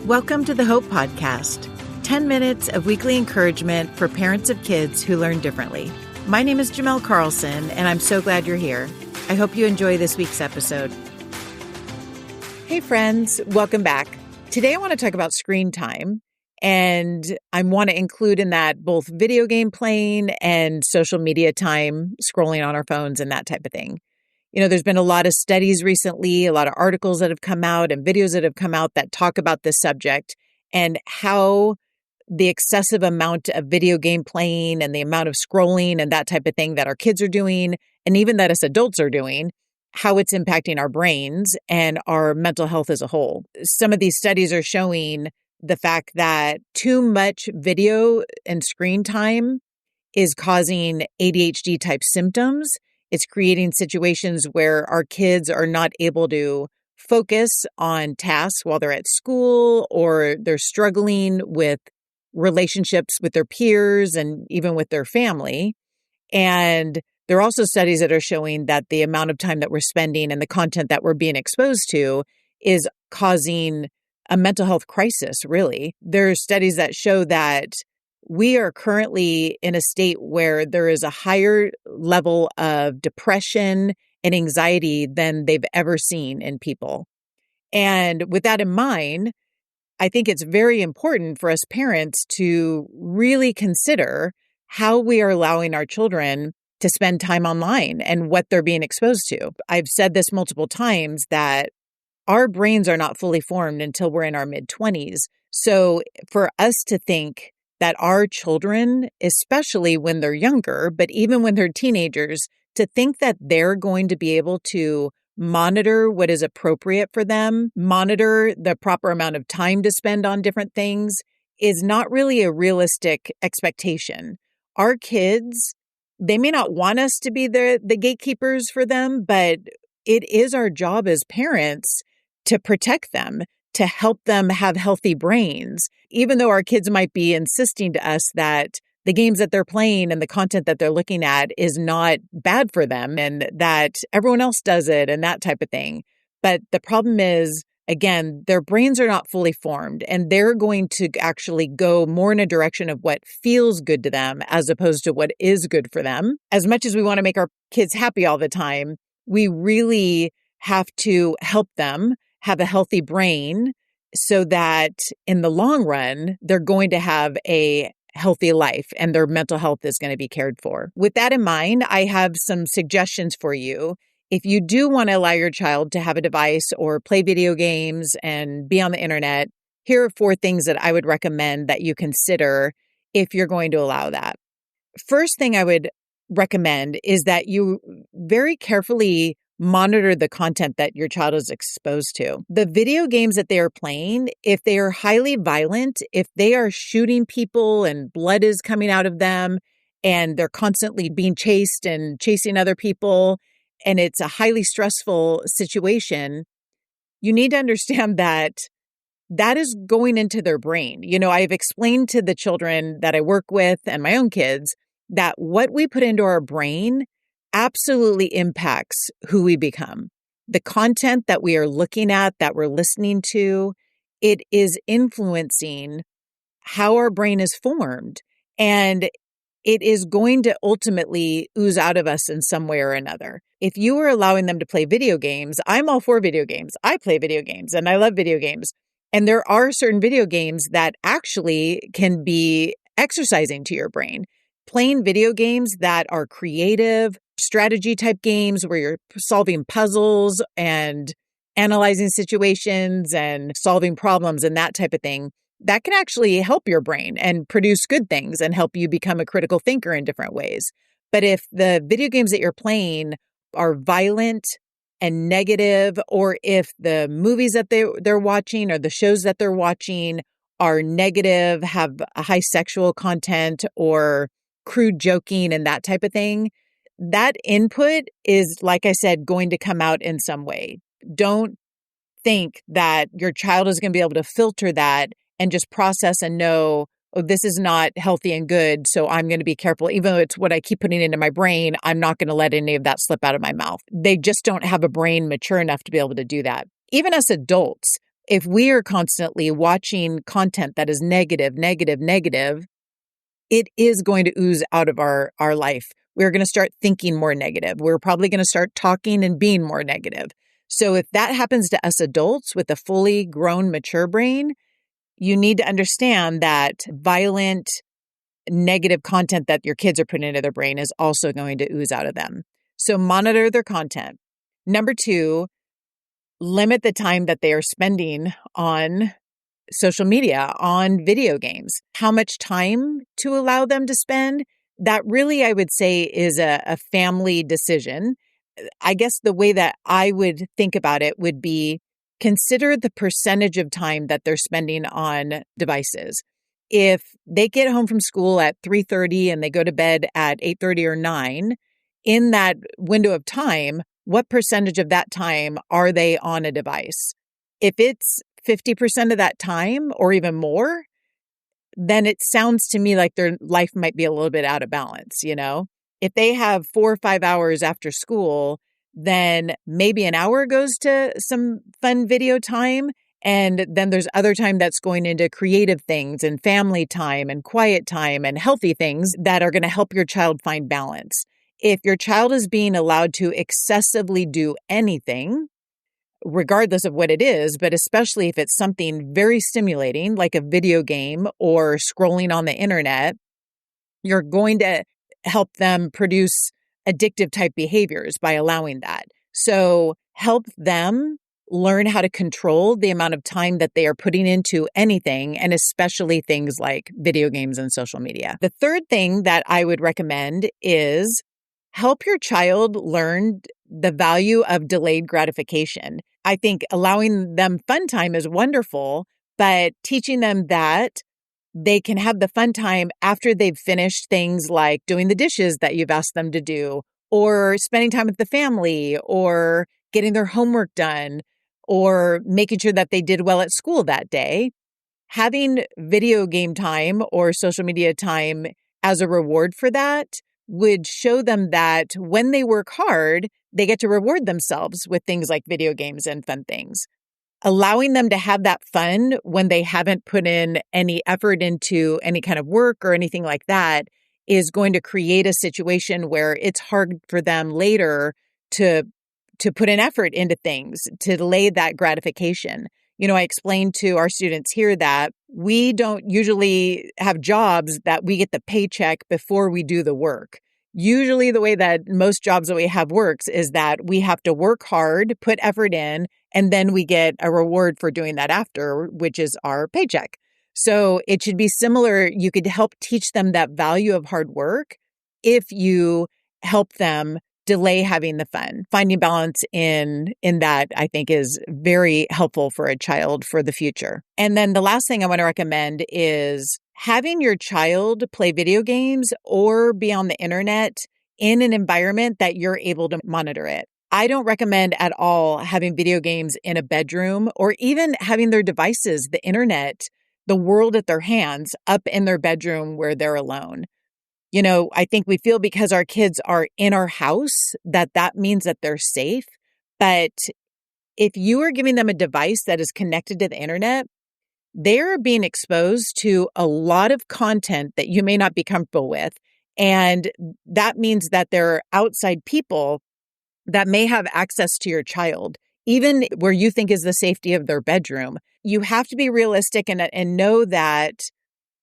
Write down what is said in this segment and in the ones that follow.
Welcome to the Hope Podcast, 10 minutes of weekly encouragement for parents of kids who learn differently. My name is Jimelle Carlson, and I'm so glad you're here. I hope you enjoy this week's episode. Hey friends, welcome back. Today I want to talk about screen time, and I want to include in that both video game playing and social media time, scrolling on our phones and that type of thing. You know, there's been a lot of studies recently, a lot of articles that have come out and videos that have come out that talk about this subject and how the excessive amount of video game playing and the amount of scrolling and that type of thing that our kids are doing, and even that us adults are doing, how it's impacting our brains and our mental health as a whole. Some of these studies are showing the fact that too much video and screen time is causing ADHD type symptoms. It's creating situations where our kids are not able to focus on tasks while they're at school, or they're struggling with relationships with their peers and even with their family. And there are also studies that are showing that the amount of time that we're spending and the content that we're being exposed to is causing a mental health crisis, really. There are studies that show that we are currently in a state where there is a higher level of depression and anxiety than they've ever seen in people. And with that in mind, I think it's very important for us parents to really consider how we are allowing our children to spend time online and what they're being exposed to. I've said this multiple times that our brains are not fully formed until we're in our mid-20s. So for us to think that our children, especially when they're younger, but even when they're teenagers, to think that they're going to be able to monitor what is appropriate for them, monitor the proper amount of time to spend on different things, is not really a realistic expectation. Our kids, they may not want us to be the gatekeepers for them, but it is our job as parents to protect them, to help them have healthy brains, even though our kids might be insisting to us that the games that they're playing and the content that they're looking at is not bad for them and that everyone else does it and that type of thing. But the problem is, again, their brains are not fully formed, and they're going to actually go more in a direction of what feels good to them as opposed to what is good for them. As much as we want to make our kids happy all the time, we really have to help them have a healthy brain so that in the long run, they're going to have a healthy life and their mental health is going to be cared for. With that in mind, I have some suggestions for you. If you do want to allow your child to have a device or play video games and be on the internet, here are 4 things that I would recommend that you consider if you're going to allow that. First thing I would recommend is that you very carefully monitor the content that your child is exposed to. The video games that they are playing, if they are highly violent, if they are shooting people and blood is coming out of them and they're constantly being chased and chasing other people, and it's a highly stressful situation, you need to understand that that is going into their brain. You know, I've explained to the children that I work with and my own kids that what we put into our brain absolutely impacts who we become. The content that we are looking at, that we're listening to, it is influencing how our brain is formed. And it is going to ultimately ooze out of us in some way or another. If you are allowing them to play video games, I'm all for video games. I play video games and I love video games. And there are certain video games that actually can be exercising to your brain. Playing video games that are creative, strategy type games where you're solving puzzles and analyzing situations and solving problems and that type of thing, that can actually help your brain and produce good things and help you become a critical thinker in different ways. But if the video games that you're playing are violent and negative, or if the movies that they're watching or the shows that they're watching are negative, have a high sexual content or crude joking and that type of thing, that input is, like I said, going to come out in some way. Don't think that your child is going to be able to filter that and just process and know, oh, this is not healthy and good, so I'm going to be careful. Even though it's what I keep putting into my brain, I'm not going to let any of that slip out of my mouth. They just don't have a brain mature enough to be able to do that. Even as adults, if we are constantly watching content that is negative, negative, negative, it is going to ooze out of our life. We're going to start thinking more negative. We're probably going to start talking and being more negative. So if that happens to us adults with a fully grown, mature brain, you need to understand that violent, negative content that your kids are putting into their brain is also going to ooze out of them. So monitor their content. Number 2, limit the time that they are spending on social media, on video games. How much time to allow them to spend? That really, I would say, is a family decision. I guess the way that I would think about it would be consider the percentage of time that they're spending on devices. If they get home from school at 3:30 and they go to bed at 8:30 or 9, in that window of time, what percentage of that time are they on a device? If it's 50% of that time or even more, then it sounds to me like their life might be a little bit out of balance, you know? If they have 4 or 5 hours after school, then maybe an hour goes to some fun video time. And then there's other time that's going into creative things and family time and quiet time and healthy things that are going to help your child find balance. If your child is being allowed to excessively do anything, regardless of what it is, but especially if it's something very stimulating, like a video game or scrolling on the internet, you're going to help them produce addictive type behaviors by allowing that. So help them learn how to control the amount of time that they are putting into anything, and especially things like video games and social media. The third thing that I would recommend is help your child learn the value of delayed gratification. I think allowing them fun time is wonderful, but teaching them that they can have the fun time after they've finished things like doing the dishes that you've asked them to do, or spending time with the family, or getting their homework done, or making sure that they did well at school that day. Having video game time or social media time as a reward for that would show them that when they work hard, they get to reward themselves with things like video games and fun things. Allowing them to have that fun when they haven't put in any effort into any kind of work or anything like that is going to create a situation where it's hard for them later to put an effort into things, to delay that gratification. You know, I explained to our students here that we don't usually have jobs that we get the paycheck before we do the work. Usually the way that most jobs that we have works is that we have to work hard, put effort in, and then we get a reward for doing that after, which is our paycheck. So it should be similar. You could help teach them that value of hard work if you help them delay having the fun. Finding balance in that, I think, is very helpful for a child for the future. And then the last thing I want to recommend is having your child play video games or be on the internet in an environment that you're able to monitor it. I don't recommend at all having video games in a bedroom or even having their devices, the internet, the world at their hands up in their bedroom where they're alone. You know, I think we feel because our kids are in our house that means that they're safe. But if you are giving them a device that is connected to the internet, they're being exposed to a lot of content that you may not be comfortable with. And that means that there are outside people that may have access to your child, even where you think is the safety of their bedroom. You have to be realistic and know that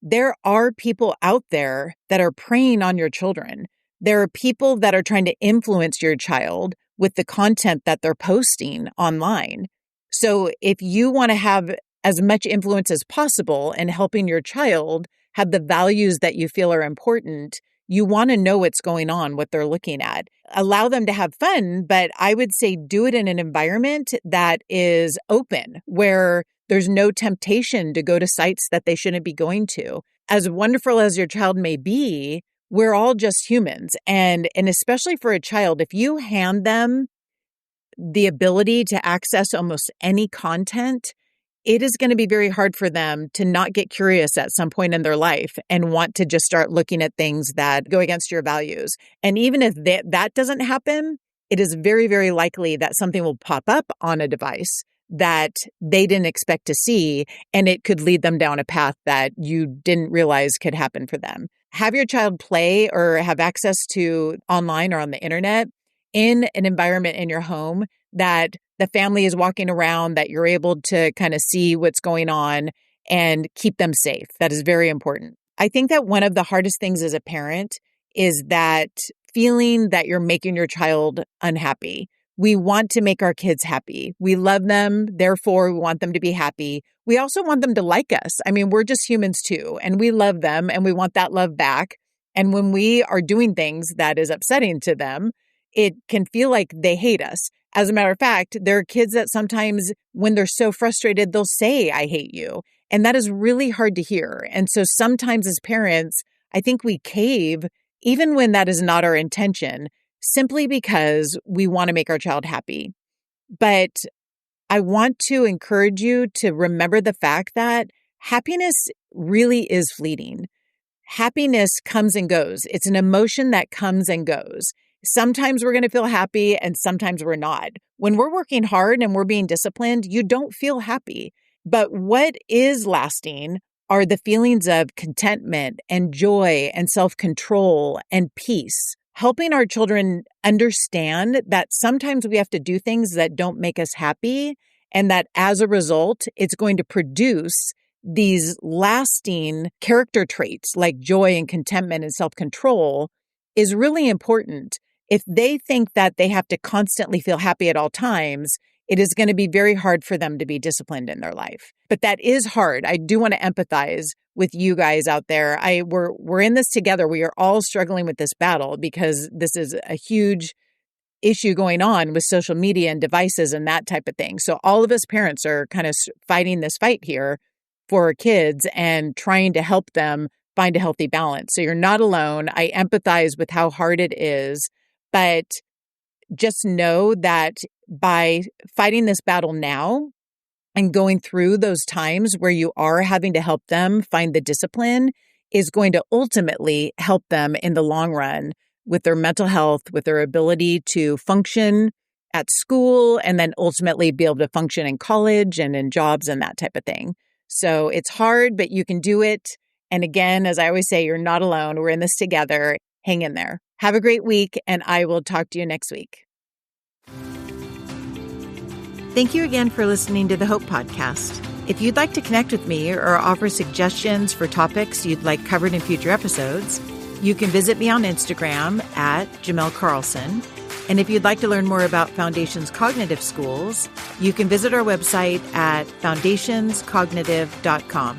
there are people out there that are preying on your children. There are people that are trying to influence your child with the content that they're posting online. So if you want to have as much influence as possible in helping your child have the values that you feel are important, you want to know what's going on, what they're looking at. Allow them to have fun, but I would say do it in an environment that is open, where there's no temptation to go to sites that they shouldn't be going to. As wonderful as your child may be, we're all just humans. And especially for a child, if you hand them the ability to access almost any content, it is going to be very hard for them to not get curious at some point in their life and want to just start looking at things that go against your values. And even if that doesn't happen, it is very, very likely that something will pop up on a device that they didn't expect to see, and it could lead them down a path that you didn't realize could happen for them. Have your child play or have access to online or on the internet in an environment in your home that the family is walking around, that you're able to kind of see what's going on and keep them safe. That is very important. I think that one of the hardest things as a parent is that feeling that you're making your child unhappy. We want to make our kids happy. We love them. Therefore, we want them to be happy. We also want them to like us. I mean, we're just humans too, and we love them and we want that love back. And when we are doing things that is upsetting to them, it can feel like they hate us. As a matter of fact, there are kids that sometimes when they're so frustrated, they'll say, I hate you. And that is really hard to hear. And so sometimes as parents, I think we cave, even when that is not our intention, simply because we want to make our child happy. But I want to encourage you to remember the fact that happiness really is fleeting. Happiness comes and goes. It's an emotion that comes and goes. Sometimes we're going to feel happy and sometimes we're not. When we're working hard and we're being disciplined, you don't feel happy. But what is lasting are the feelings of contentment and joy and self-control and peace. Helping our children understand that sometimes we have to do things that don't make us happy, and that as a result, it's going to produce these lasting character traits like joy and contentment and self-control is really important. If they think that they have to constantly feel happy at all times, it is going to be very hard for them to be disciplined in their life. But that is hard. I do want to empathize with you guys out there. We're in this together. We are all struggling with this battle because this is a huge issue going on with social media and devices and that type of thing. So all of us parents are kind of fighting this fight here for our kids and trying to help them find a healthy balance. So you're not alone. I empathize with how hard it is, but just know that by fighting this battle now and going through those times where you are having to help them find the discipline is going to ultimately help them in the long run with their mental health, with their ability to function at school, and then ultimately be able to function in college and in jobs and that type of thing. So it's hard, but you can do it. And again, as I always say, you're not alone. We're in this together. Hang in there. Have a great week, and I will talk to you next week. Thank you again for listening to the Hope Podcast. If you'd like to connect with me or offer suggestions for topics you'd like covered in future episodes, you can visit me on Instagram at Jimelle Carlson. And if you'd like to learn more about Foundations Cognitive Schools, you can visit our website at foundationscognitive.com.